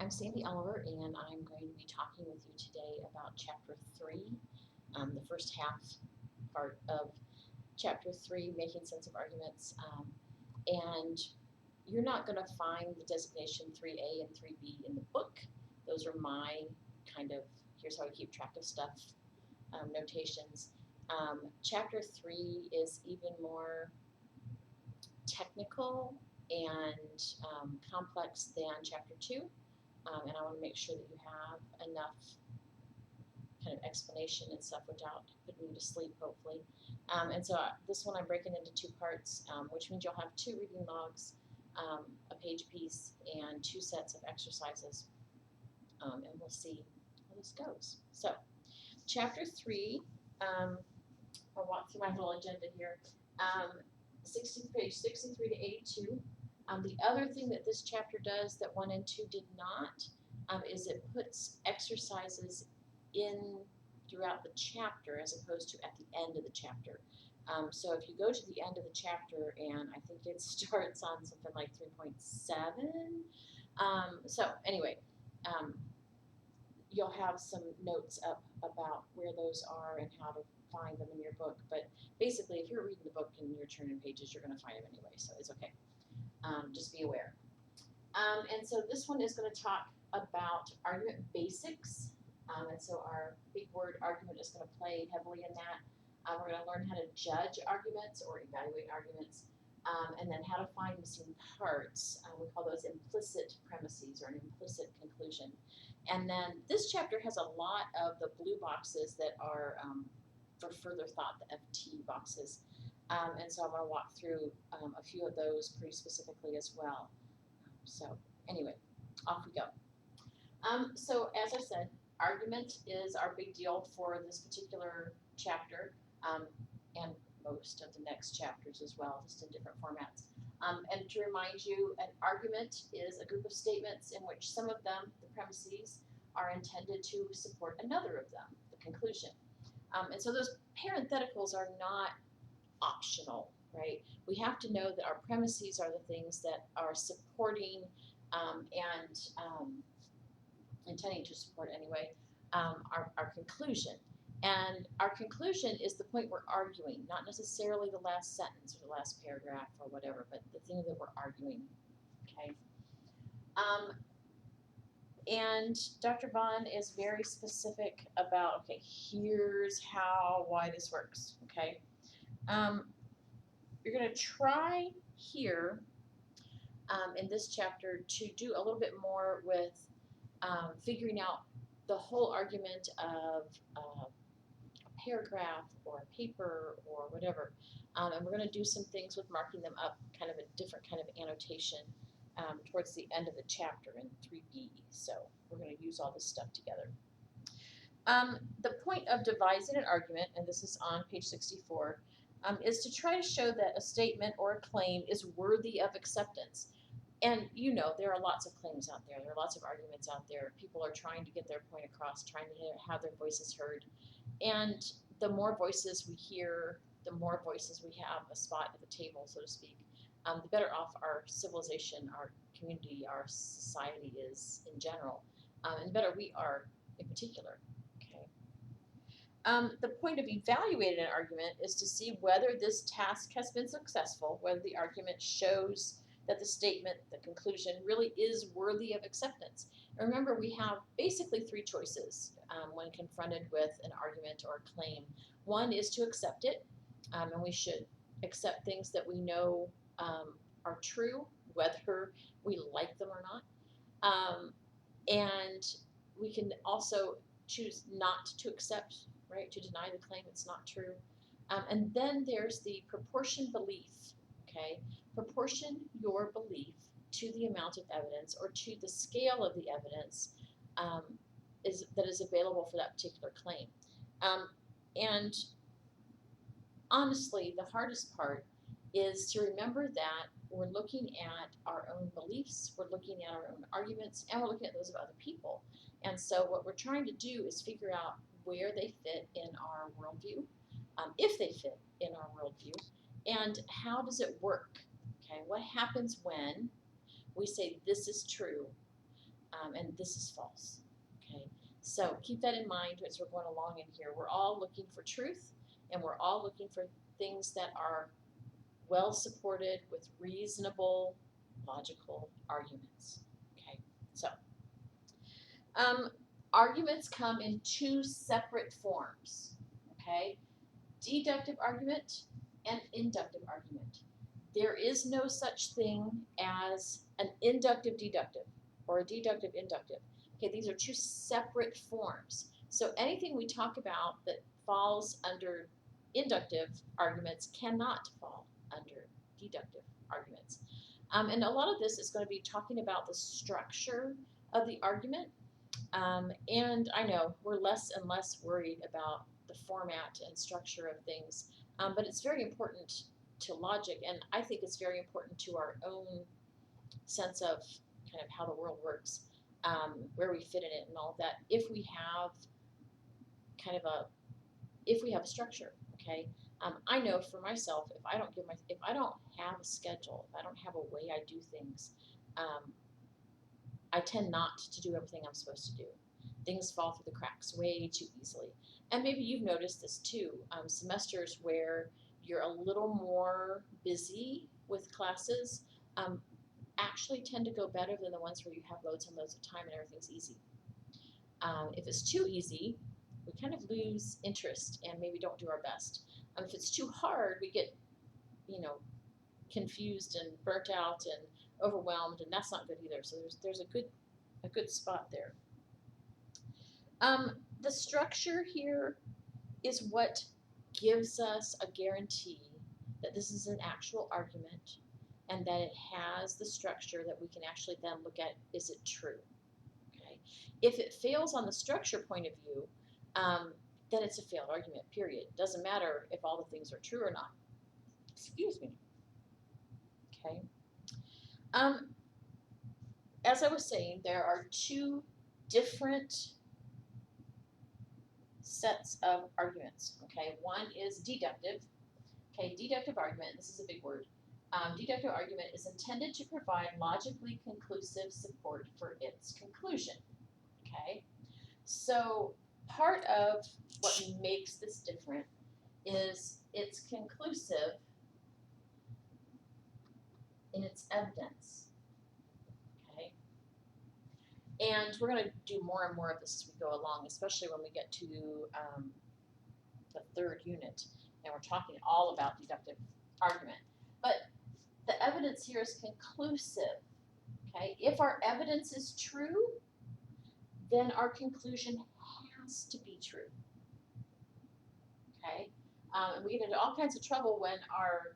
I'm Sandy Oliver, and I'm going to be talking with you today about Chapter 3, the first half part of Chapter 3, Making Sense of Arguments. And you're not going to find the designation 3A and 3B in the book. Those are my kind of, here's how I keep track of stuff, notations. Chapter 3 is even more technical and complex than Chapter 2. And I want to make sure that you have enough kind of explanation and stuff without putting you to sleep, hopefully. And so this one I'm breaking into two parts, which means you'll have two reading logs, a page piece, and two sets of exercises. And we'll see how this goes. So, Chapter 3, I'll walk through my little agenda here. Page 63 to 82. The other thing that this chapter does that 1 and 2 did not is it puts exercises in throughout the chapter as opposed to at the end of the chapter. So if you go to the end of the chapter, and I think it starts on something like 3.7. So anyway, you'll have some notes up about where those are and how to find them in your book. But basically, if you're reading the book and you're turning pages, you're going to find them anyway, so it's okay. Just be aware. And so this one is going to talk about argument basics. And so our big word argument is going to play heavily in that. We're going to learn how to judge arguments or evaluate arguments, and then how to find missing parts. We call those implicit premises or an implicit conclusion. And then this chapter has a lot of the blue boxes that are for further thought, the FT boxes. And so I'm going to walk through a few of those pretty specifically as well. So anyway, off we go. So as I said, argument is our big deal for this particular chapter, and most of the next chapters as well, just in different formats. And to remind you, an argument is a group of statements in which some of them, the premises, are intended to support another of them, the conclusion. And so those parentheticals are not optional, right? We have to know that our premises are the things that are supporting and intending to support anyway, our conclusion. And our conclusion is the point we're arguing, not necessarily the last sentence or the last paragraph or whatever, but the thing that we're arguing, okay? And Dr. Bond is very specific about, okay, here's why this works, okay? You're going to try here in this chapter to do a little bit more with figuring out the whole argument of a paragraph or a paper or whatever. And we're going to do some things with marking them up, kind of a different kind of annotation towards the end of the chapter in 3B. So we're going to use all this stuff together. The point of devising an argument, and this is on page 64, is to try to show that a statement or a claim is worthy of acceptance. And you know, there are lots of claims out there. There are lots of arguments out there. People are trying to get their point across, trying to have their voices heard. And the more voices we hear, the more voices we have a spot at the table, so to speak, the better off our civilization, our community, our society is in general, and the better we are in particular. The point of evaluating an argument is to see whether this task has been successful, whether the argument shows that the statement, the conclusion, really is worthy of acceptance. And remember, we have basically three choices when confronted with an argument or a claim. One is to accept it, and we should accept things that we know are true, whether we like them or not. And we can also choose not to accept, right, to deny the claim it's not true. And then there's the proportion belief, okay? Proportion your belief to the amount of evidence or to the scale of the evidence that is available for that particular claim. And honestly, the hardest part is to remember that we're looking at our own beliefs, we're looking at our own arguments, and we're looking at those of other people. And so what we're trying to do is figure out where they fit in our worldview, if they fit in our worldview, and how does it work, okay? What happens when we say this is true, and this is false. Okay, so keep that in mind as we're going along in here. We're all looking for truth, and we're all looking for things that are well supported with reasonable, logical arguments. Okay, so arguments come in two separate forms. Okay, deductive argument and inductive argument. There is no such thing as an inductive deductive or a deductive inductive. Okay, these are two separate forms. So anything we talk about that falls under inductive arguments cannot fall under deductive arguments. And a lot of this is going to be talking about the structure of the argument. And I know we're less and less worried about the format and structure of things, but it's very important to logic, and I think it's very important to our own sense of kind of how the world works, where we fit in it and all of that. If we have kind of a structure, okay. I know for myself, if I don't have a schedule, if I don't have a way I do things, I tend not to do everything I'm supposed to do. Things fall through the cracks way too easily. And maybe you've noticed this too. Semesters where you're a little more busy with classes actually tend to go better than the ones where you have loads and loads of time and everything's easy. If it's too easy, we kind of lose interest and maybe don't do our best. If it's too hard, we get, confused and burnt out and overwhelmed, and that's not good either. So there's a good spot there. The structure here is what gives us a guarantee that this is an actual argument and that it has the structure that we can actually then look at, is it true? Okay. If it fails on the structure point of view, then it's a failed argument, period. Doesn't matter if all the things are true or not. Excuse me. Okay. As I was saying, there are two different sets of arguments. Okay, one is deductive. Okay, deductive argument, this is a big word. Deductive argument is intended to provide logically conclusive support for its conclusion. Okay, so part of what makes this different is it's conclusive in its evidence. Okay, and we're going to do more and more of this as we go along, especially when we get to the third unit, and we're talking all about deductive argument. But the evidence here is conclusive. Okay, if our evidence is true, then our conclusion has to be true. Okay, and we get into all kinds of trouble when our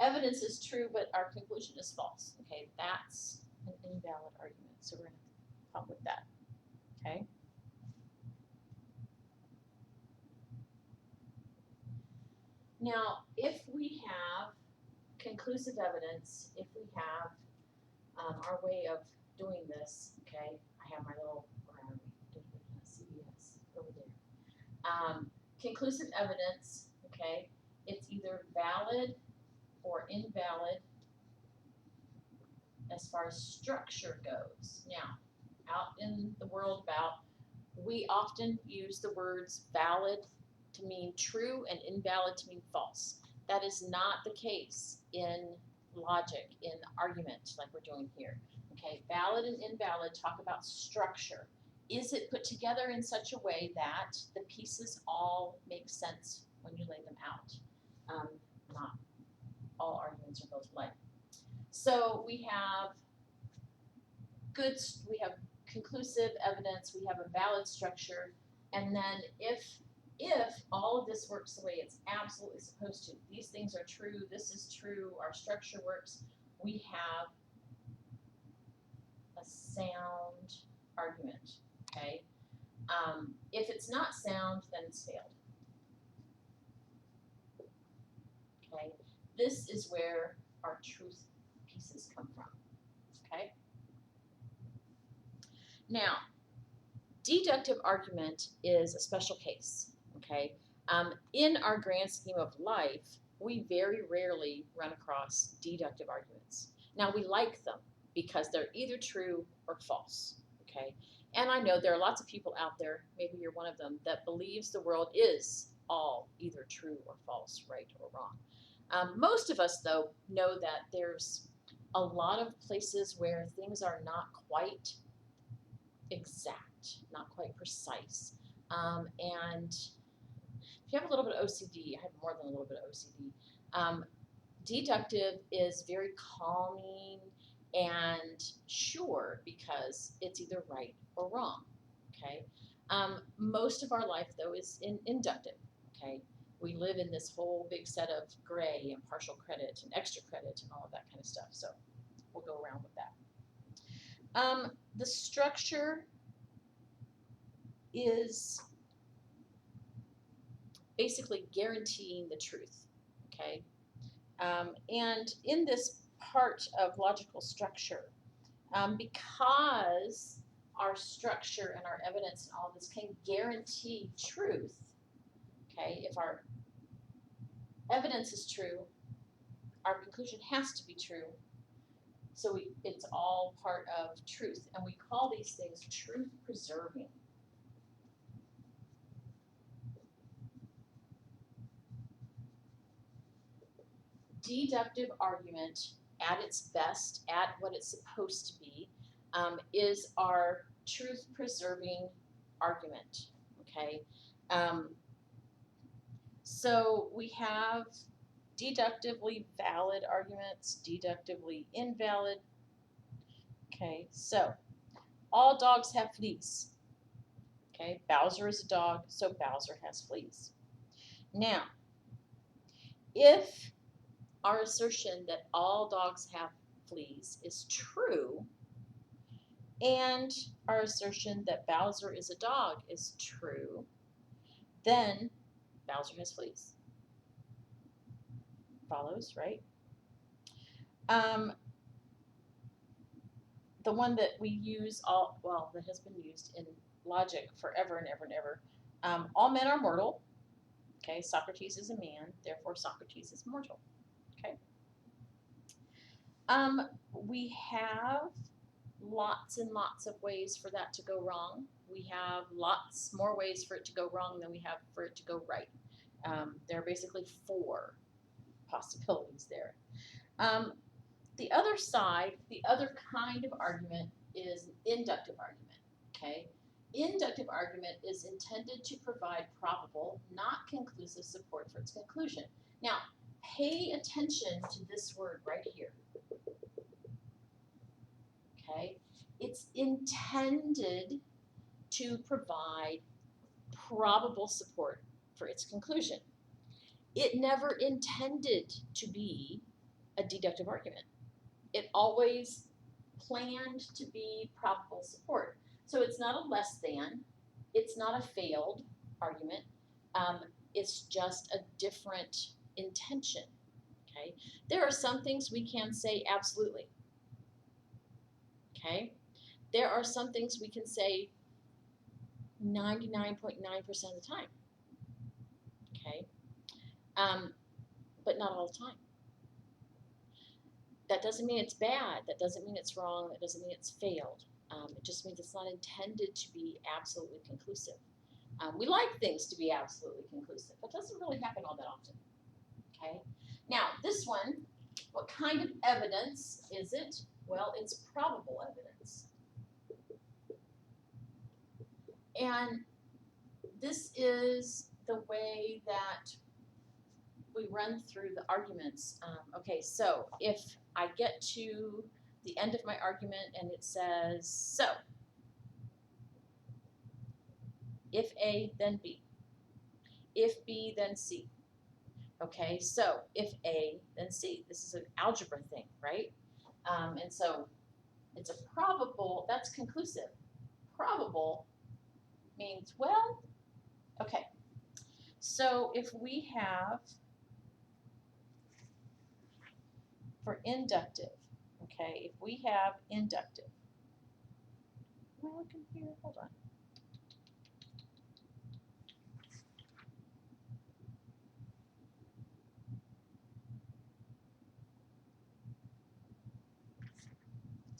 evidence is true, but our conclusion is false. Okay, that's an invalid argument. So we're going to come with that. Okay. Now, if we have conclusive evidence, if we have our way of doing this, okay, I have my little, where are we? CBS over there. Conclusive evidence, okay, it's either valid or invalid as far as structure goes. Now, out in the world we often use the words valid to mean true and invalid to mean false. That is not the case in logic, in argument like we're doing here. Okay, valid and invalid talk about structure. Is it put together in such a way that the pieces all make sense when you lay them out? Not all arguments are built alike. So we have conclusive evidence, we have a valid structure, and then if all of this works the way it's absolutely supposed to, these things are true, this is true, our structure works, we have a sound argument, okay? If it's not sound, then it's failed. Okay, this is where our truth pieces come from, okay? Now, deductive argument is a special case, okay? In our grand scheme of life, we very rarely run across deductive arguments. Now, we like them, because they're either true or false, okay? And I know there are lots of people out there, maybe you're one of them, that believes the world is all either true or false, right or wrong. Most of us, though, know that there's a lot of places where things are not quite exact, not quite precise. And if you have a little bit of OCD, I have more than a little bit of OCD, deductive is very calming and sure because it's either right or wrong, okay? Most of our life, though, is inductive, okay? We live in this whole big set of gray and partial credit and extra credit and all of that kind of stuff, so we'll go around with that. The structure is basically guaranteeing the truth, okay? And in this part of logical structure, because our structure and our evidence and all of this can guarantee truth, okay, if our evidence is true, our conclusion has to be true. So it's all part of truth, and we call these things truth preserving. Deductive argument at its best, at what it's supposed to be, is our truth preserving argument, okay? So we have deductively valid arguments, deductively invalid. Okay, so all dogs have fleas. Okay, Bowser is a dog, so Bowser has fleas. Now, if our assertion that all dogs have fleas is true, and our assertion that Bowser is a dog is true, then Bowser has fleas. Follows, right? The one that we use that has been used in logic forever and ever and ever. All men are mortal. Okay, Socrates is a man, therefore Socrates is mortal. Okay. We have lots and lots of ways for that to go wrong. We have lots more ways for it to go wrong than we have for it to go right. There are basically 4 possibilities there. The other side, the other kind of argument is inductive argument, okay? Inductive argument is intended to provide probable, not conclusive support for its conclusion. Now, pay attention to this word right here, okay? It's intended to provide probable support for its conclusion. It never intended to be a deductive argument. It always planned to be probable support. So it's not a less than, it's not a failed argument, it's just a different intention, okay? There are some things we can say absolutely, okay? There are some things we can say 99.9% of the time, okay? But not all the time. That doesn't mean it's bad. That doesn't mean it's wrong. That doesn't mean it's failed. It just means it's not intended to be absolutely conclusive. We like things to be absolutely conclusive. That doesn't really happen all that often. Okay. Now, this one, what kind of evidence is it? Well, it's probable evidence. And this is the way that we run through the arguments. Okay, so if I get to the end of my argument and it says, so, if A, then B. If B, then C. Okay, so if A, then C. This is an algebra thing, right? And so it's a probable, that's conclusive. Probable means, well, okay. So if we have, for inductive, okay, if we have inductive, am I looking here? Hold on.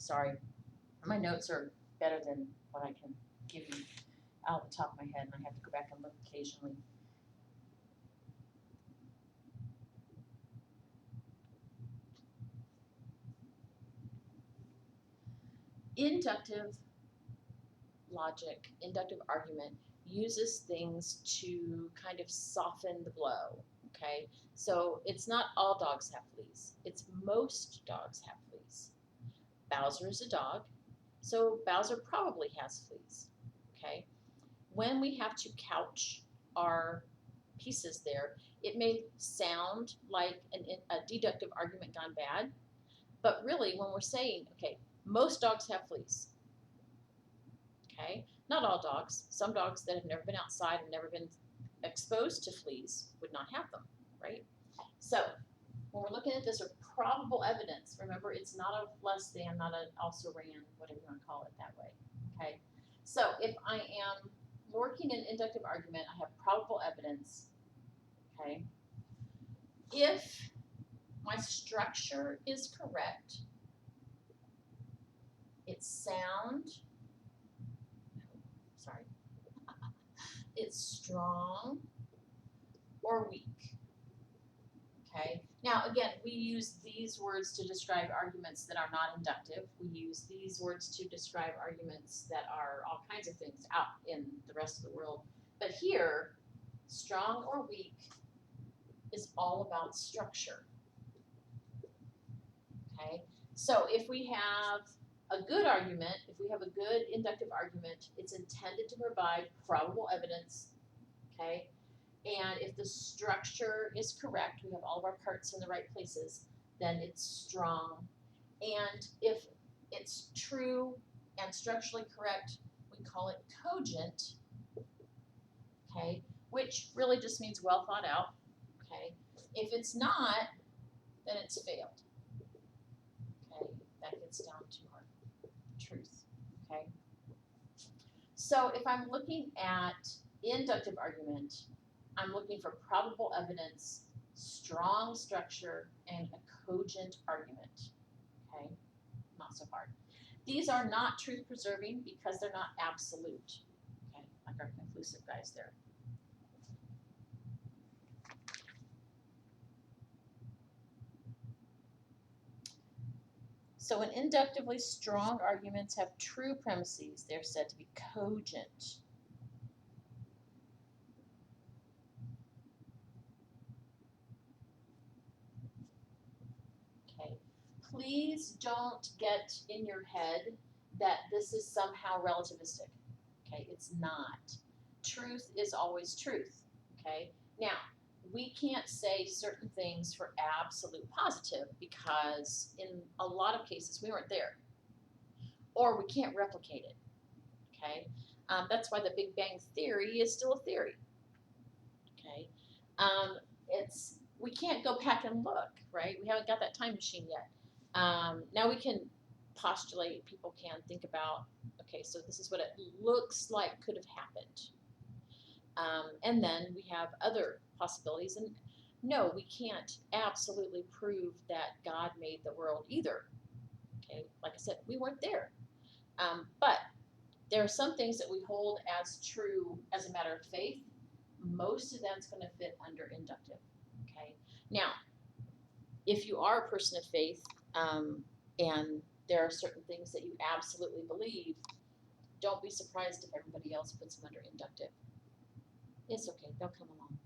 Sorry, my notes are better than what I can give you out the top of my head, and I have to go back and look occasionally. Inductive logic, inductive argument uses things to kind of soften the blow, okay? So it's not all dogs have fleas. It's most dogs have fleas. Bowser is a dog, so Bowser probably has fleas, okay? When we have to couch our pieces there, it may sound like a deductive argument gone bad, but really when we're saying, okay, most dogs have fleas, okay? Not all dogs. Some dogs that have never been outside and never been exposed to fleas would not have them, right? So when we're looking at this or probable evidence, remember it's not a less than, not an also ran, whatever you want to call it that way, okay? So if I am working an inductive argument, I have probable evidence, okay? If my structure is correct, it's sound, sorry, it's strong or weak, okay? Now, again, we use these words to describe arguments that are not inductive. We use these words to describe arguments that are all kinds of things out in the rest of the world. But here, strong or weak is all about structure, okay? So if we have a good argument, if we have a good inductive argument, it's intended to provide probable evidence, okay? And if the structure is correct, we have all of our parts in the right places, then it's strong. And if it's true and structurally correct, we call it cogent, okay? Which really just means well thought out, okay? If it's not, then it's failed, okay? That gets down to our truth, okay? So if I'm looking at inductive argument, I'm looking for probable evidence, strong structure, and a cogent argument, okay? Not so hard. These are not truth-preserving because they're not absolute, okay? Like our conclusive guys there. So when inductively strong arguments have true premises, they're said to be cogent. Okay. Please don't get in your head that this is somehow relativistic. Okay, it's not. Truth is always truth. Okay. Now, we can't say certain things for absolute positive because in a lot of cases we weren't there, or we can't replicate it. Okay, that's why the Big Bang Theory is still a theory. Okay, we can't go back and look, right? We haven't got that time machine yet. Now we can postulate. People can think about, okay, so this is what it looks like could have happened. And then we have other possibilities. And no, we can't absolutely prove that God made the world either. Okay, like I said, we weren't there. But there are some things that we hold as true as a matter of faith. Most of that's going to fit under inductive. Okay, now, if you are a person of faith and there are certain things that you absolutely believe, don't be surprised if everybody else puts them under inductive. It's okay, they'll come along.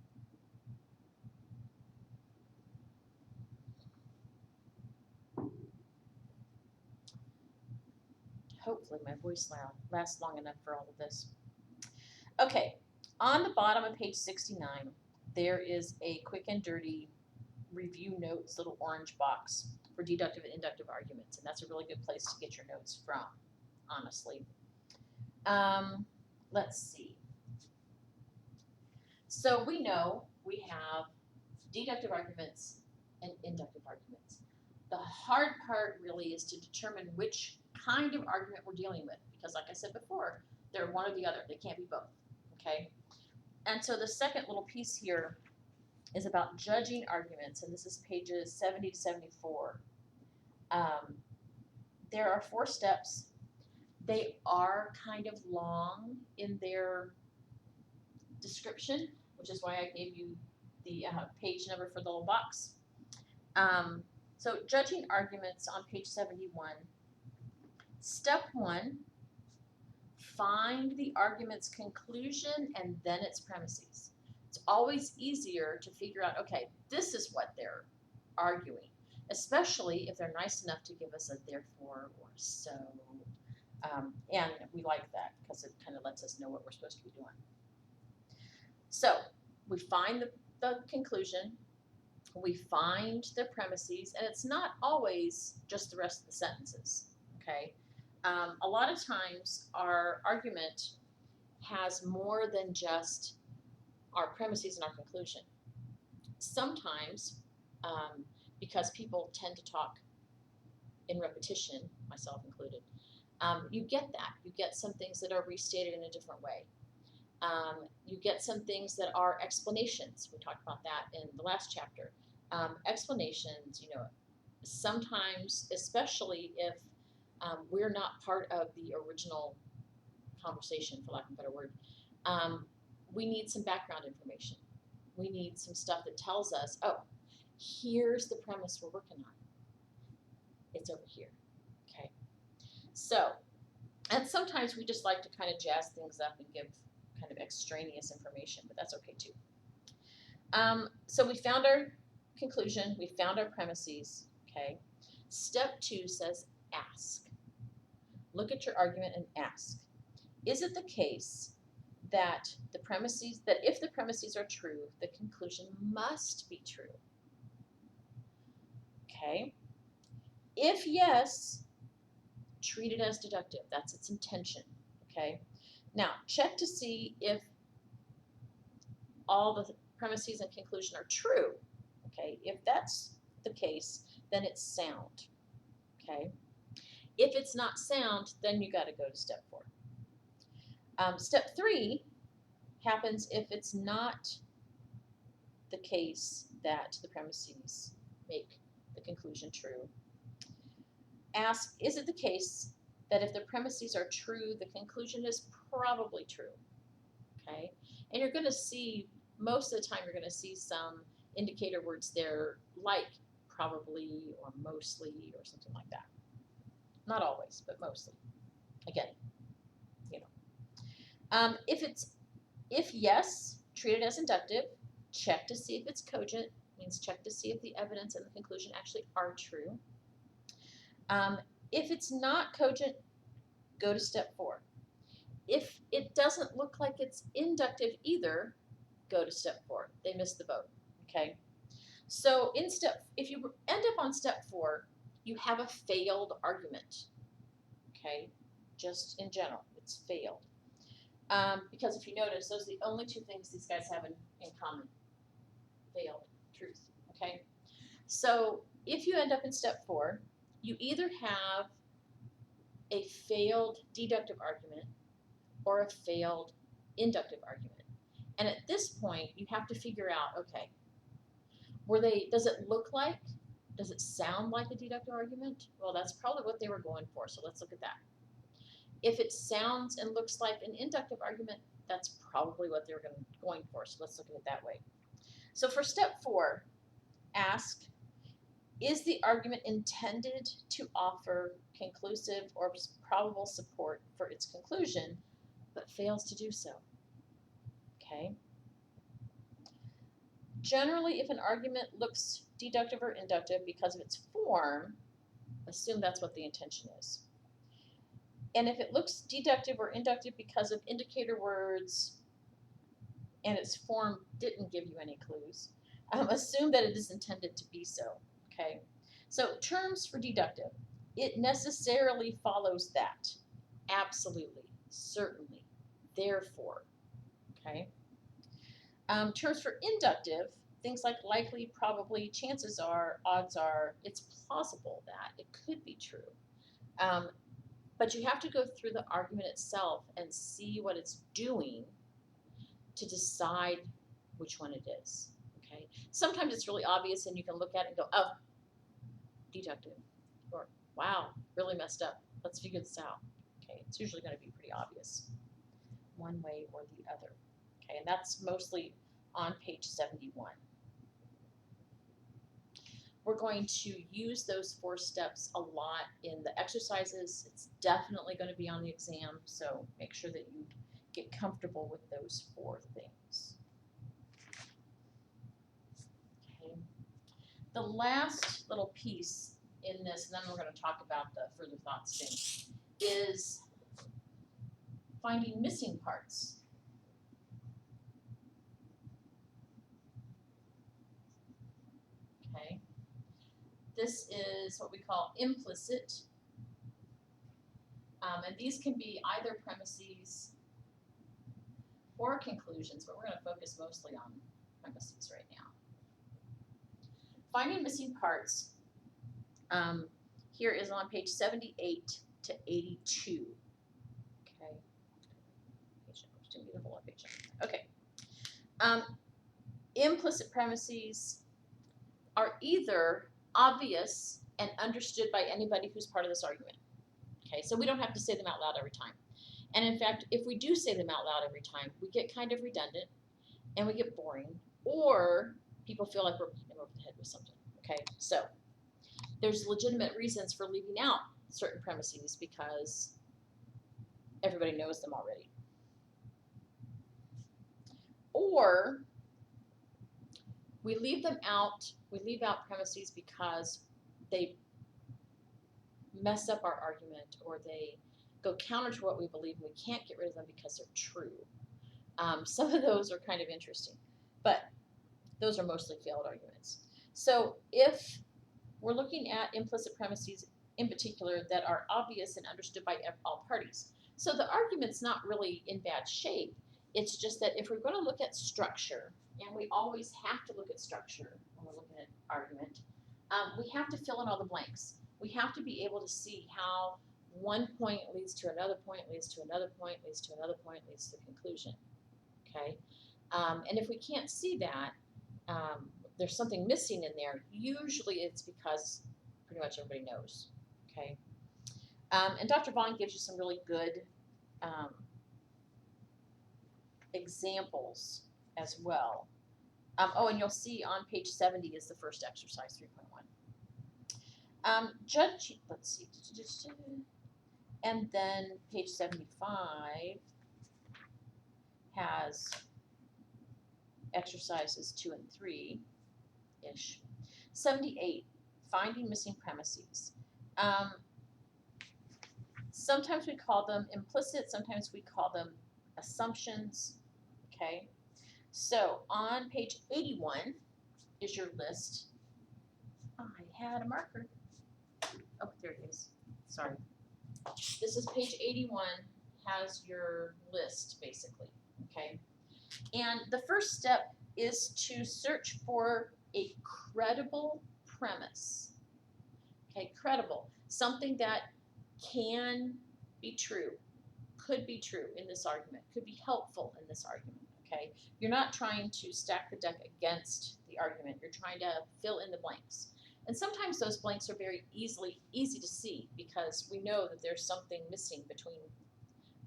Hopefully my voice lasts long enough for all of this. Okay, on the bottom of page 69, there is a quick and dirty review notes little orange box for deductive and inductive arguments, and that's a really good place to get your notes from, honestly. Let's see. So we know we have deductive arguments and inductive arguments. The hard part really is to determine which kind of argument we're dealing with, because like I said before, they're one or the other. They can't be both, okay? And so the second little piece here is about judging arguments, and this is pages 70 to 74. there are 4 steps. They are kind of long in their description, which is why I gave you the page number for the little box. So judging arguments on page 71. Step 1, find the argument's conclusion and then its premises. It's always easier to figure out, okay, this is what they're arguing, especially if they're nice enough to give us a therefore or so. And we like that because it kind of lets us know what we're supposed to be doing. So we find the conclusion, we find the premises, and it's not always just the rest of the sentences, okay? A lot of times our argument has more than just our premises and our conclusion. Sometimes, because people tend to talk in repetition, myself included, you get that. You get some things that are restated in a different way. You get some things that are explanations. We talked about that in the last chapter. Explanations, sometimes, especially if we're not part of the original conversation, for lack of a better word, we need some background information. We need some stuff that tells us, oh, here's the premise we're working on. It's over here, okay? So, and sometimes we just like to kind of jazz things up and give kind of extraneous information, but that's okay too. So we found our conclusion, we found our premises, okay? Step 2 says ask. Look at your argument and ask. Is it the case that if the premises are true, the conclusion must be true? Okay? If yes, treat it as deductive. That's its intention, okay? Now, check to see if all the premises and conclusion are true, okay? If that's the case, then it's sound, okay? If it's not sound, then you got to go to step 4. Step 3 happens if it's not the case that the premises make the conclusion true. Ask, is it the case that if the premises are true, the conclusion is probably true, okay? And you're going to see, most of the time, you're going to see some indicator words there like probably or mostly or something like that. Not always, but mostly. Again, if yes, treat it as inductive. Check to see if it's cogent, means check to see if the evidence and the conclusion actually are true. If it's not cogent, go to step 4. If it doesn't look like it's inductive either, go to step 4. They missed the boat, okay? So if you end up on step 4, you have a failed argument, okay? Just in general, it's failed. Because if you notice, those are the only 2 things these guys have in common. Failed, truth, okay? So if you end up in step 4, you either have a failed deductive argument or a failed inductive argument. And at this point, you have to figure out, okay, does it sound like a deductive argument? Well, that's probably what they were going for, so let's look at that. If it sounds and looks like an inductive argument, that's probably what they were going for, so let's look at it that way. So for step 4, ask, is the argument intended to offer conclusive or probable support for its conclusion, but fails to do so? Okay. Generally, if an argument looks deductive or inductive because of its form, assume that's what the intention is. And if it looks deductive or inductive because of indicator words and its form didn't give you any clues, assume that it is intended to be so, okay? So terms for deductive, it necessarily follows that. Absolutely, certainly, therefore, okay? Terms for inductive, things like likely, probably, chances are, odds are, it's plausible that it could be true. But you have to go through the argument itself and see what it's doing to decide which one it is, okay? Sometimes it's really obvious and you can look at it and go, oh, deductive, or wow, really messed up. Let's figure this out. Okay, it's usually going to be pretty obvious, one way or the other. Okay, and that's mostly on page 71. We're going to use those 4 steps a lot in the exercises. It's definitely going to be on the exam, so make sure that you get comfortable with those 4 things. Okay. The last little piece in this, and then we're going to talk about the further thoughts thing, is finding missing parts. Okay. This is what we call implicit, and these can be either premises or conclusions, but we're going to focus mostly on premises right now. Finding missing parts here is on page 78 to 82. Okay. Okay. Implicit premises are either obvious and understood by anybody who's part of this argument. Okay, so we don't have to say them out loud every time. And in fact, if we do say them out loud every time, we get kind of redundant and we get boring, or people feel like we're beating them over the head with something. Okay, so there's legitimate reasons for leaving out certain premises because everybody knows them already. Or we leave them out, we leave out premises because they mess up our argument or they go counter to what we believe and we can't get rid of them because they're true. Some of those are kind of interesting, but those are mostly failed arguments. So if we're looking at implicit premises in particular that are obvious and understood by all parties, so the argument's not really in bad shape. It's just that if we're going to look at structure, and we always have to look at structure when we're looking at argument, we have to fill in all the blanks. We have to be able to see how one point leads to another point, leads to another point, leads to another point, leads to the conclusion. Okay? And if we can't see that, there's something missing in there. Usually it's because pretty much everybody knows. Okay? And Dr. Vaughn gives you some really good examples as well. Oh, and you'll see on page 70 is the first exercise, 3.1. Let's see. And then page 75 has exercises 2 and 3-ish. 78, finding missing premises. Sometimes we call them implicit, sometimes we call them assumptions. Okay, so on page 81 is your list. I had a marker. Oh, there it is. Sorry. This is page 81, has your list basically. Okay, and the first step is to search for a credible premise. Okay, credible, something that can be true, could be true in this argument, could be helpful in this argument. Okay, you're not trying to stack the deck against the argument. You're trying to fill in the blanks. And sometimes those blanks are very easy to see because we know that there's something missing between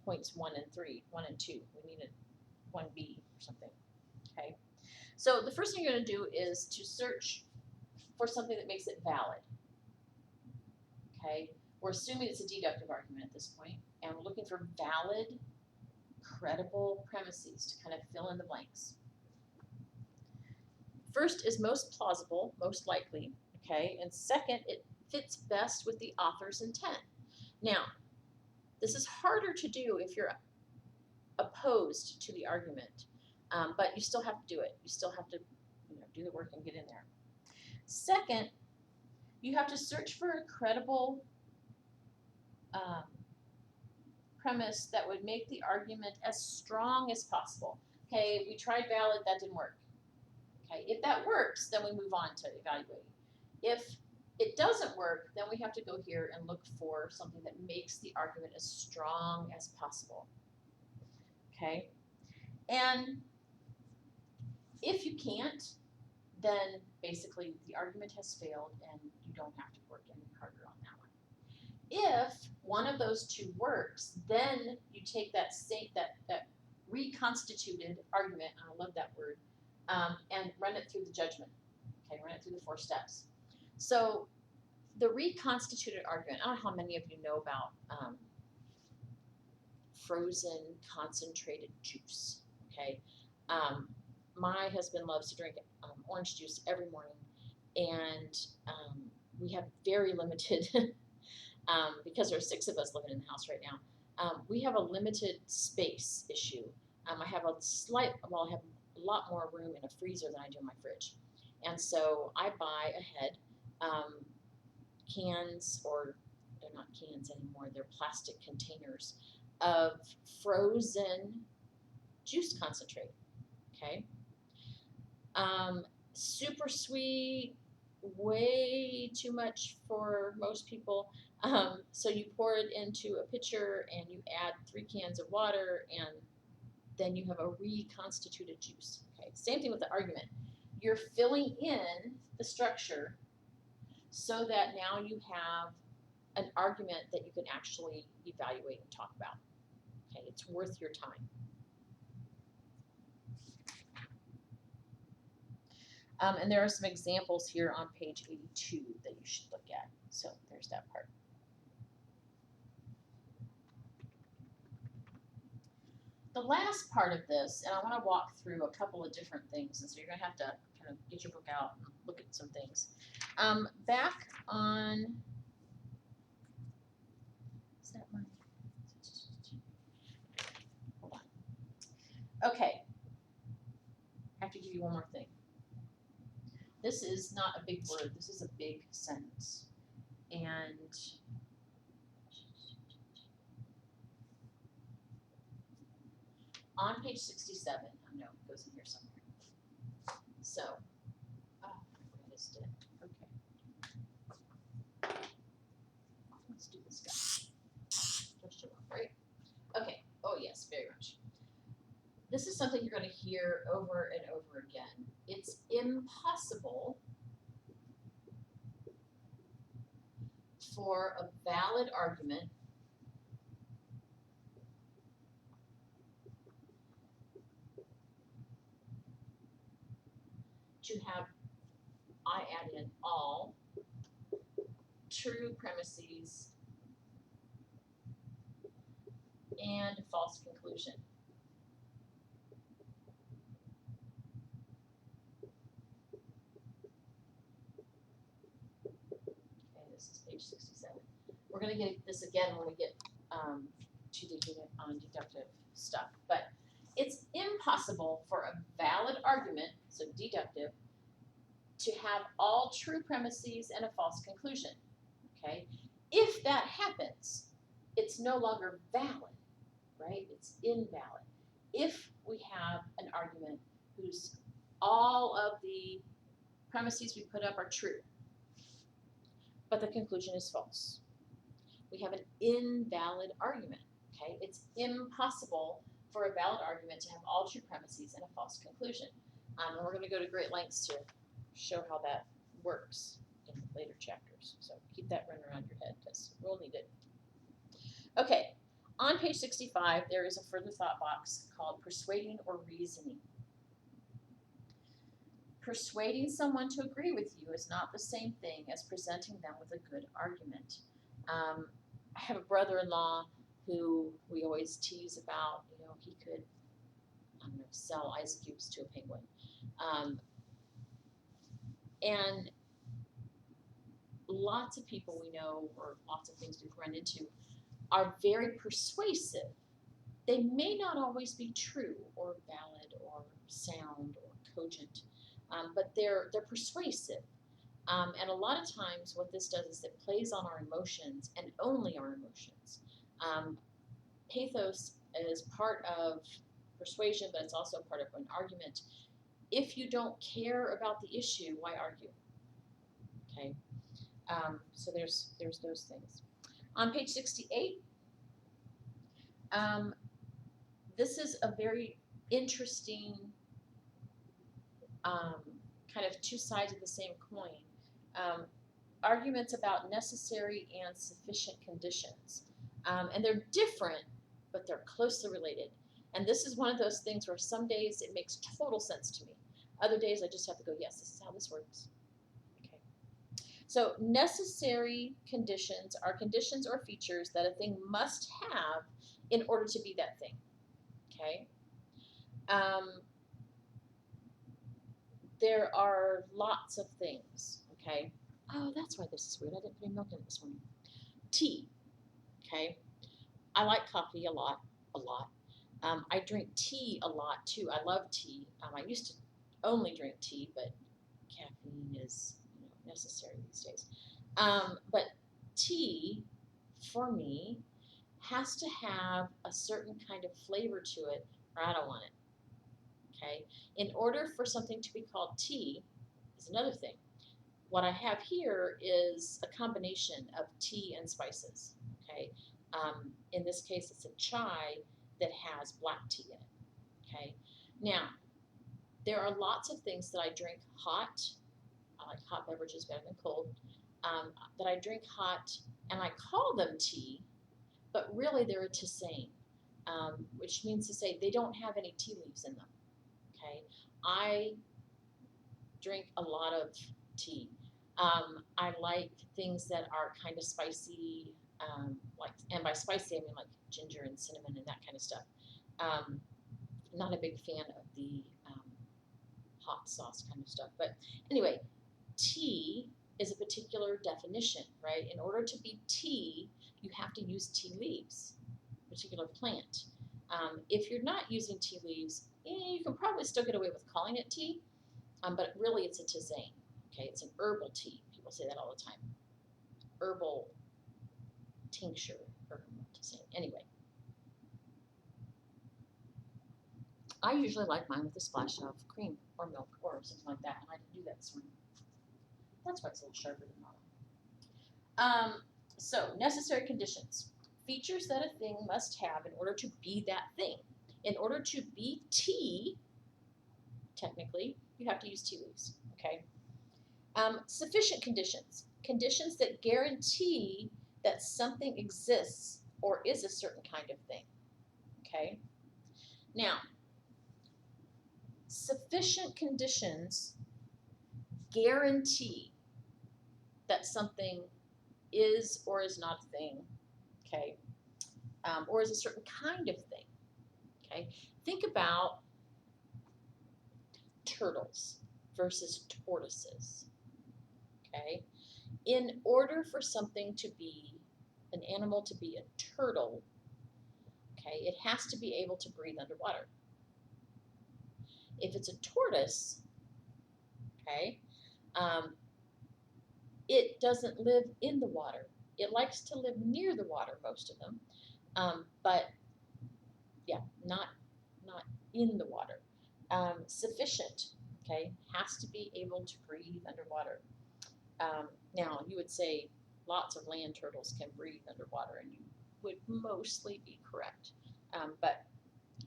points 1 and 3, 1 and 2. We need a 1B or something. Okay, so the first thing you're going to do is to search for something that makes it valid. Okay, we're assuming it's a deductive argument at this point, and we're looking for valid, credible premises to kind of fill in the blanks. First is most plausible, most likely, okay, and second, it fits best with the author's intent. Now, this is harder to do if you're opposed to the argument, but you still have to do it. You still have to, do the work and get in there. Second, you have to search for a credible premise that would make the argument as strong as possible. Okay, we tried valid, that didn't work. Okay, if that works, then we move on to evaluating. If it doesn't work, then we have to go here and look for something that makes the argument as strong as possible. Okay, and if you can't, then basically the argument has failed and you don't have to work any harder on that one. if one of those two works, then you take that reconstituted argument, and I love that word, and run it through the judgment. Okay, run it through the 4 steps. So the reconstituted argument, I don't know how many of you know about frozen concentrated juice. Okay, my husband loves to drink orange juice every morning, and we have very limited, because there are 6 of us living in the house right now, we have a limited space issue. I have a lot more room in a freezer than I do in my fridge. And so I buy ahead cans, or they're not cans anymore, they're plastic containers of frozen juice concentrate. Okay. Super sweet, way too much for most people. So you pour it into a pitcher and you add 3 cans of water, and then you have a reconstituted juice. Okay. Same thing with the argument. You're filling in the structure so that now you have an argument that you can actually evaluate and talk about. Okay, it's worth your time. And there are some examples here on page 82 that you should look at. So there's that part. The last part of this, and I want to walk through a couple of different things, and so you're going to have to kind of get your book out and look at some things. Back on, is that mine? Hold on. Okay, I have to give you one more thing. This is not a big word, this is a big sentence. And on page 67, I know it goes in here somewhere. So, oh, I missed it. Okay. Let's do this guy. Just right? Okay. Oh, yes, very much. This is something you're going to hear over and over again. It's impossible for a valid argument to have, I add in all, true premises and false conclusion. Okay, this is page 67. We're going to get this again when we get to the unit on deductive stuff, but it's impossible for a valid argument, so deductive, to have all true premises and a false conclusion. Okay? If that happens, it's no longer valid, right? It's invalid. If we have an argument whose all of the premises we put up are true, but the conclusion is false, we have an invalid argument. Okay? It's impossible for a valid argument to have all true premises and a false conclusion. And we're going to go to great lengths to show how that works in later chapters. So keep that running around your head because we'll need it. Okay, on page 65, there is a further thought box called persuading or reasoning. Persuading someone to agree with you is not the same thing as presenting them with a good argument. I have a brother-in-law who we always tease about, you know, he could, I don't know, sell ice cubes to a penguin. And lots of people we know, or lots of things we've run into, are very persuasive. They may not always be true or valid or sound or cogent, but they're persuasive. And a lot of times what this does is it plays on our emotions and only our emotions. Pathos is part of persuasion, but it's also part of an argument. If you don't care about the issue, why argue? Okay, so there's those things. On page 68, this is a very interesting kind of 2 sides of the same coin. arguments about necessary and sufficient conditions. And they're different, but they're closely related. And this is one of those things where some days it makes total sense to me. Other days I just have to go, yes, this is how this works. Okay. So necessary conditions are conditions or features that a thing must have in order to be that thing. Okay. There are lots of things. Okay. Oh, that's why this is weird. I didn't put any milk in it this morning. Tea. Okay. I like coffee a lot. I drink tea a lot too. I love tea. I used to only drink tea, but caffeine is necessary these days. But tea, for me, has to have a certain kind of flavor to it, or I don't want it. Okay. In order for something to be called tea, is another thing. What I have here is a combination of tea and spices. Okay. In this case, it's a chai that has black tea in it. Okay. Now, there are lots of things that I drink hot. I like hot beverages better than cold. That I drink hot, and I call them tea, but really they're a tisane, which means to say they don't have any tea leaves in them. Okay. I drink a lot of tea. I like things that are kind of spicy, and by spicy I mean like ginger and cinnamon and that kind of stuff. Not a big fan of the hot sauce kind of stuff. But anyway, tea is a particular definition, right? In order to be tea, you have to use tea leaves, a particular plant. If you're not using tea leaves, you can probably still get away with calling it tea, but really it's a tisane. Okay, it's an herbal tea. People say that all the time. Herbal tincture, herbal tisane. Anyway, I usually like mine with a splash of cream or milk or something like that, and I didn't do that this morning. That's why it's a little sharper than normal. So, necessary conditions. Features that a thing must have in order to be that thing. In order to be tea, technically, you have to use tea leaves, okay? Sufficient conditions. Conditions that guarantee that something exists or is a certain kind of thing, okay? Now, sufficient conditions guarantee that something is or is not a thing, okay, or is a certain kind of thing, okay. Think about turtles versus tortoises, okay. In order for something to be, an animal to be a turtle, okay, it has to be able to breathe underwater. If it's a tortoise, okay, it doesn't live in the water. It likes to live near the water, most of them, but yeah, not in the water. Sufficient, okay, has to be able to breathe underwater. Now, you would say lots of land turtles can breathe underwater, and you would mostly be correct, but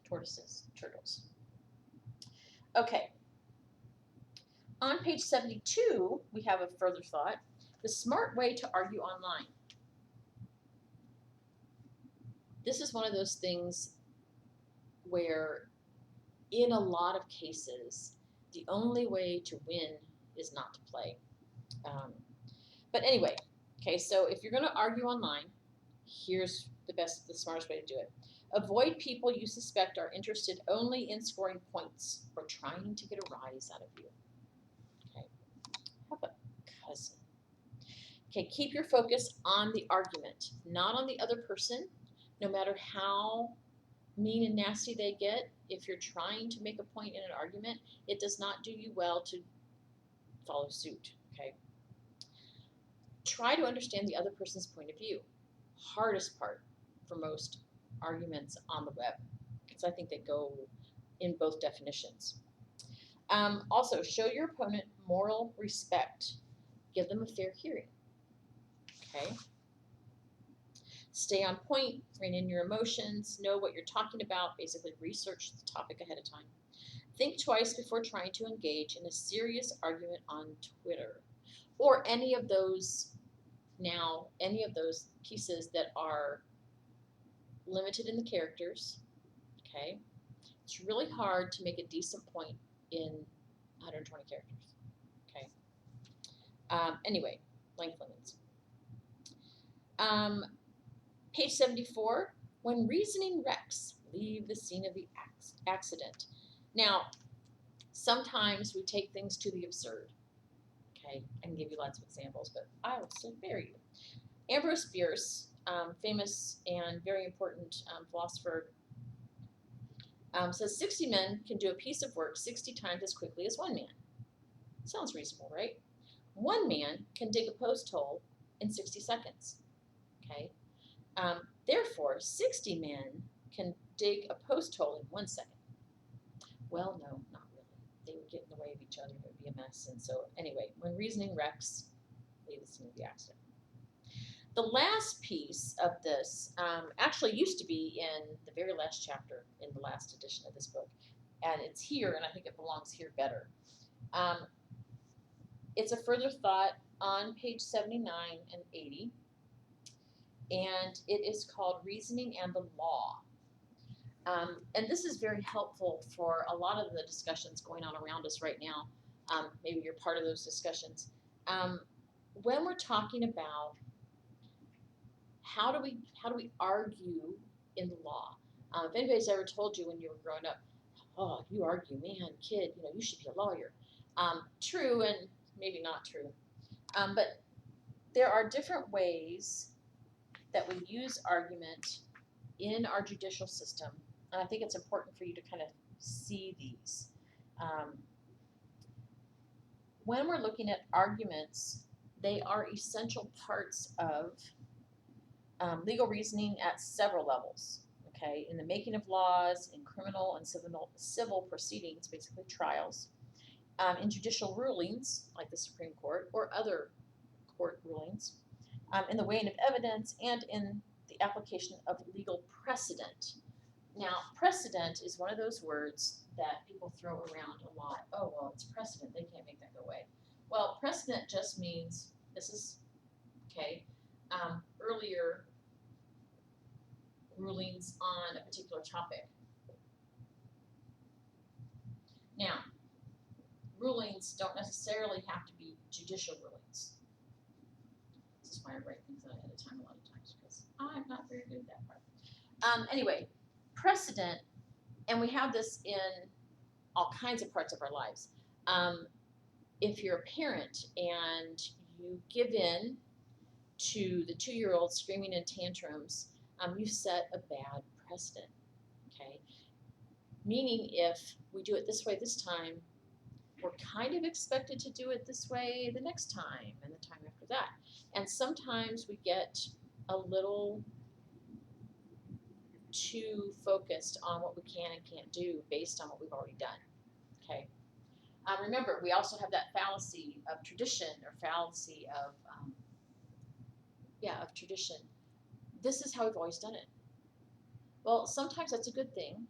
tortoises, turtles. Okay. On page 72, we have a further thought. The smart way to argue online. This is one of those things where, in a lot of cases, the only way to win is not to play. But anyway, okay, so if you're going to argue online, here's the smartest way to do it. Avoid people you suspect are interested only in scoring points or trying to get a rise out of you. Okay, have a cousin. Okay, keep your focus on the argument, not on the other person, no matter how mean and nasty they get. If you're trying to make a point in an argument, it does not do you well to follow suit, okay? Try to understand the other person's point of view. Hardest part for most arguments on the web, because I think they go in both definitions. Also, show your opponent moral respect. Give them a fair hearing, okay? Stay on point, rein in your emotions, know what you're talking about, basically research the topic ahead of time. Think twice before trying to engage in a serious argument on Twitter. or any of those pieces that are limited in the characters, okay? It's really hard to make a decent point in 120 characters, okay? Anyway, length limits. Page 74, when reasoning wrecks, leave the scene of the accident. Now, sometimes we take things to the absurd, okay? I can give you lots of examples, but I will spare you. Ambrose Bierce, famous and very important philosopher, says 60 men can do a piece of work 60 times as quickly as one man. Sounds reasonable, right? One man can dig a post hole in 60 seconds, okay? Therefore, 60 men can dig a post hole in 1 second. Well, no, not really. They would get in the way of each other. It would be a mess. And so, anyway, when reasoning wrecks, leave the scene of the accident. The last piece of this actually used to be in the very last chapter in the last edition of this book. And it's here, and I think it belongs here better. It's a further thought on page 79 and 80. And it is called Reasoning and the Law. And this is very helpful for a lot of the discussions going on around us right now. Maybe you're part of those discussions. When we're talking about how do we argue in the law? If anybody's ever told you when you were growing up, oh, you argue, man, kid, you should be a lawyer. True and maybe not true. But there are different ways that we use argument in our judicial system, and I think it's important for you to kind of see these. When we're looking at arguments, they are essential parts of legal reasoning at several levels, okay? In the making of laws, in criminal and civil proceedings, basically trials, in judicial rulings, like the Supreme Court, or other court rulings, in the weighing of evidence, and in the application of legal precedent. Now, precedent is one of those words that people throw around a lot. Oh, well, it's precedent. They can't make that go away. Well, precedent just means this is, okay, earlier rulings on a particular topic. Now, rulings don't necessarily have to be judicial rulings. This is why I write things out ahead of time a lot of times, because I'm not very good at that part. Anyway, precedent, and we have this in all kinds of parts of our lives. If you're a parent and you give in to the 2-year-old screaming in tantrums, you set a bad precedent, okay? Meaning if we do it this way this time, we're kind of expected to do it this way the next time and the time after that. And sometimes we get a little too focused on what we can and can't do based on what we've already done, okay? Remember, we also have that fallacy of tradition, or fallacy of, of tradition. This is how we've always done it. Well, sometimes that's a good thing.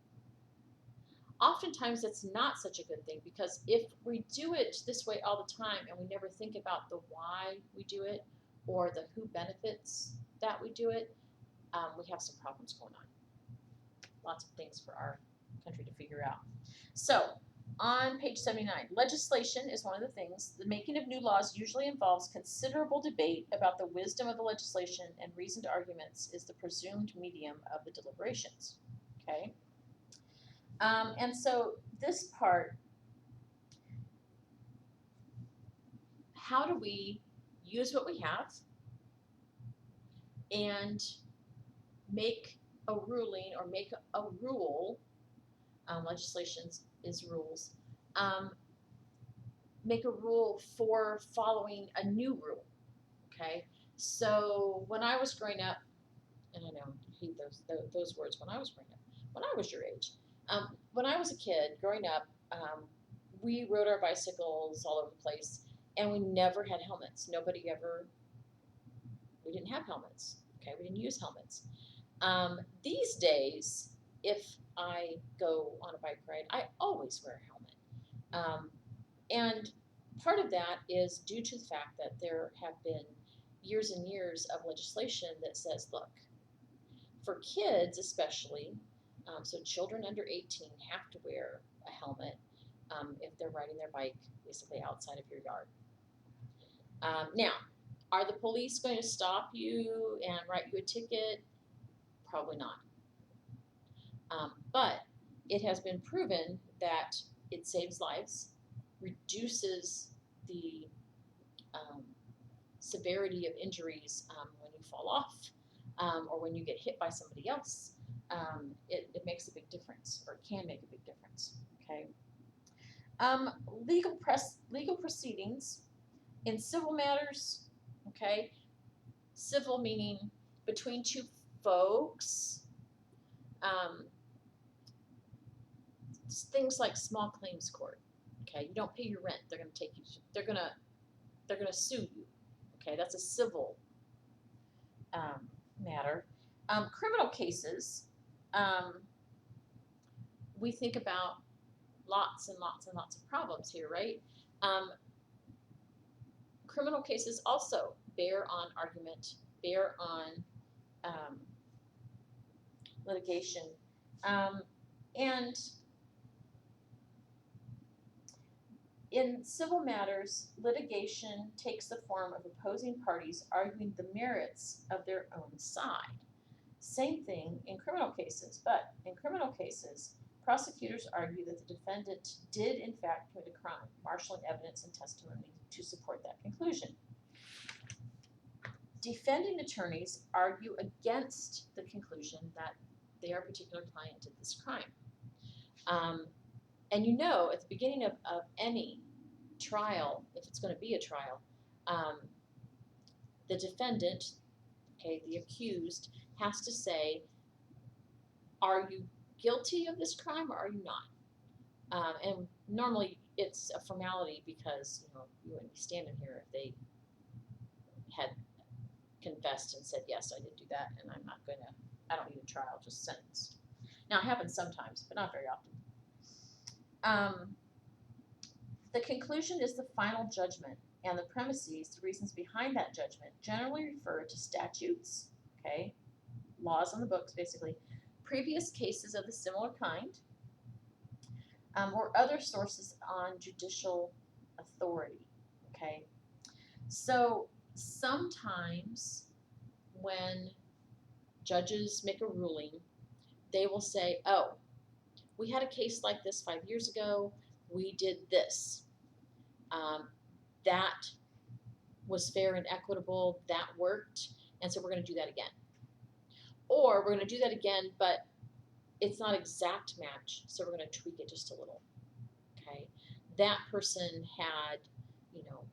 Oftentimes that's not such a good thing, because if we do it this way all the time and we never think about the why we do it or the who benefits that we do it, we have some problems going on. Lots of things for our country to figure out. So, on page 79, legislation is one of the things. The making of new laws usually involves considerable debate about the wisdom of the legislation, and reasoned arguments is the presumed medium of the deliberations. Okay? And so this part, how do we use what we have and make a ruling or make a rule? Legislation is rules. Make a rule for following a new rule, okay? So when I was growing up, and I know I hate those words, when I was growing up, when I was your age, when I was a kid growing up, we rode our bicycles all over the place, and we never had helmets. We didn't have helmets, okay? We didn't use helmets. These days, if I go on a bike ride, I always wear a helmet. And part of that is due to the fact that there have been years and years of legislation that says, look, for kids especially, so children under 18 have to wear a helmet if they're riding their bike basically outside of your yard. Now, are the police going to stop you and write you a ticket? Probably not. But it has been proven that it saves lives, reduces the severity of injuries when you fall off or when you get hit by somebody else. It makes a big difference, or it can make a big difference. Okay. Legal proceedings in civil matters. Okay. Civil meaning between two folks. Things like small claims court. Okay, you don't pay your rent, they're going to take you. They're going to sue you. Okay, that's a civil matter. Criminal cases. We think about lots and lots and lots of problems here, right? Criminal cases also bear on argument, bear on litigation, and in civil matters, litigation takes the form of opposing parties arguing the merits of their own side. Same thing in criminal cases, but in criminal cases, prosecutors argue that the defendant did in fact commit a crime, marshaling evidence and testimony to support that conclusion. Defending attorneys argue against the conclusion that their particular client did this crime. And you know, at the beginning of any trial, if it's going to be a trial, the defendant, okay, the accused, has to say, are you guilty of this crime or are you not? And normally it's a formality because, you know, you wouldn't be standing here if they had confessed and said, yes, I did do that, and I don't need a trial, just sentenced. Now, it happens sometimes, but not very often. The conclusion is the final judgment, and the premises, the reasons behind that judgment, generally refer to statutes, okay, laws on the books basically, previous cases of the similar kind, or other sources on judicial authority, okay. So sometimes when judges make a ruling, they will say, oh, we had a case like this 5 years ago, we did this. That was fair and equitable, that worked, and so we're going to do that again. Or we're going to do that again, but it's not exact match, so we're going to tweak it just a little. Okay, that person had, you know,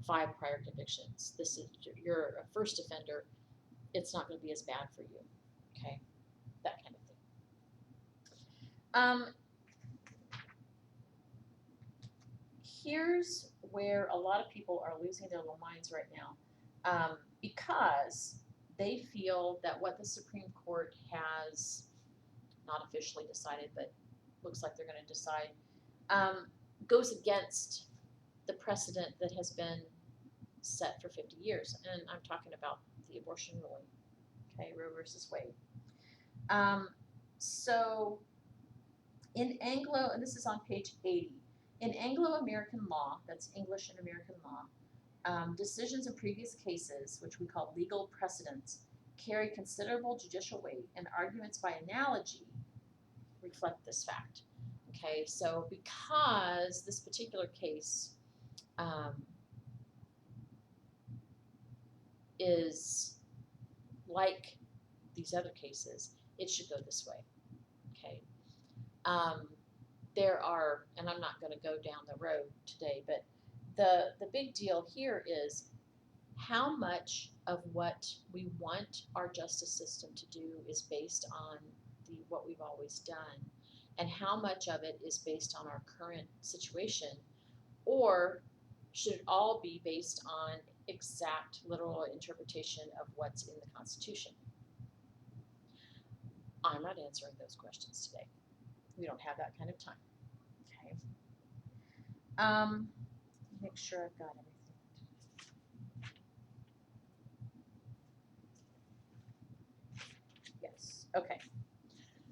5 prior convictions. This is, you're a first offender. It's not going to be as bad for you. Okay, that kind of thing. Here's where a lot of people are losing their little minds right now, because they feel that what the Supreme Court has not officially decided, but looks like they're going to decide, goes against the precedent that has been set for 50 years. And I'm talking about the abortion ruling, okay, Roe versus Wade. So in Anglo, and this is on page 80, in Anglo-American law, that's English and American law, decisions in previous cases, which we call legal precedents, carry considerable judicial weight, and arguments by analogy reflect this fact. Okay, so because this particular case is like these other cases, it should go this way. Okay. There are, and I'm not going to go down the road today, but the big deal here is how much of what we want our justice system to do is based on what we've always done, and how much of it is based on our current situation, or should it all be based on exact literal interpretation of what's in the Constitution? I'm not answering those questions today. We don't have that kind of time. Okay. make sure I've got everything. Yes, okay.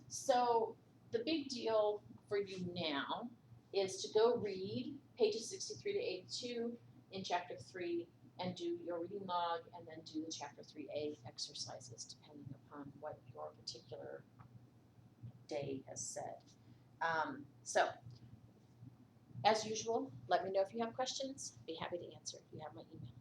So the big deal for you now is to go read pages 63 to 82 in chapter 3 and do your reading log and then do the chapter 3A exercises depending upon what your particular day has said. So, as usual, let me know if you have questions. Be happy to answer. You have my email.